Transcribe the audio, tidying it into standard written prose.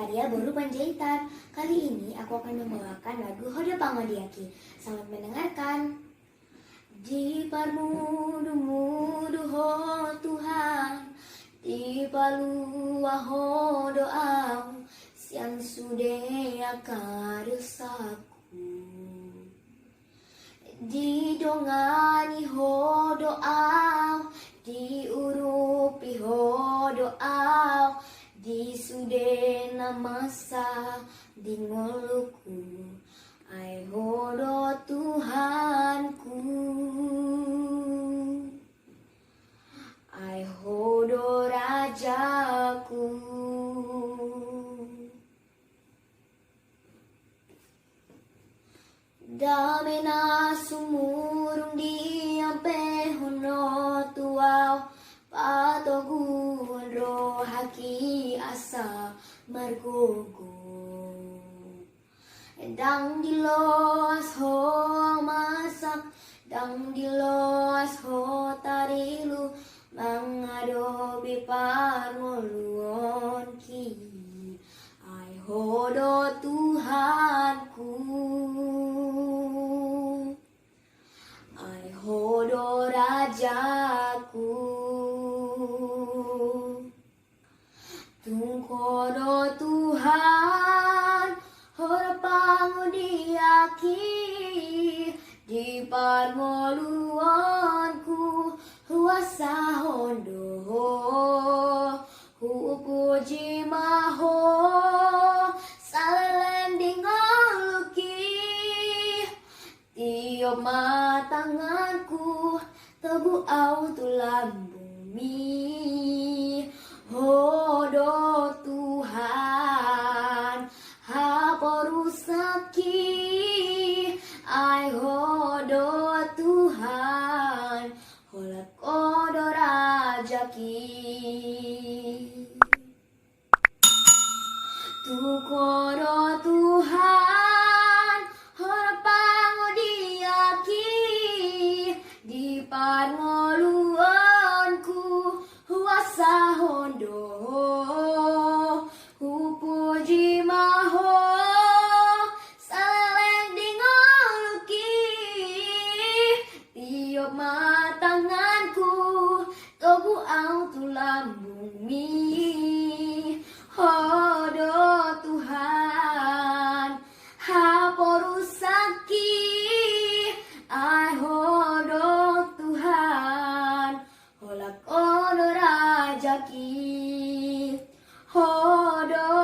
karya Boru Panjaitan. Kali ini aku akan membawakan lagu Hodo Pangodiaki. Selamat mendengarkan. Di parmudu ho Tuhan, di palua ho doau, siang sude akarusaku. Di dongani ho doau, di urupi ho doau, di sudena masa di ngoluku, ai hodo Tuhanku, ai hodo Rajaku. Damena sumurung di ampe hono tuau, patogun rohaki asa margogo. Dang dilos ho masak, dang dilos ho tarilu, mangadobi parmoluon ki, ai hodo Tuhanku, ai hodo Rajaku. Tungkodo Tuhan, hora pangodiaki, di parmoluanku, huasa hondo, hupuji maho, saleng dingoluki, tiup matanganku, tebu au tulang bumi, hodo Tuhan, haporusaki, ai hodo Tuhan, holak odo Rajaki. Tukodo Tuhan, hora pangodiaki, di parmoluanku, huasa hondo, hupuji maho, saleng dingoluki, tiup matanganku, tobu au tulang bumi, hodo Tuhan, haporusaki, ai hodo Tuhan, holak odo Rajaki, hodo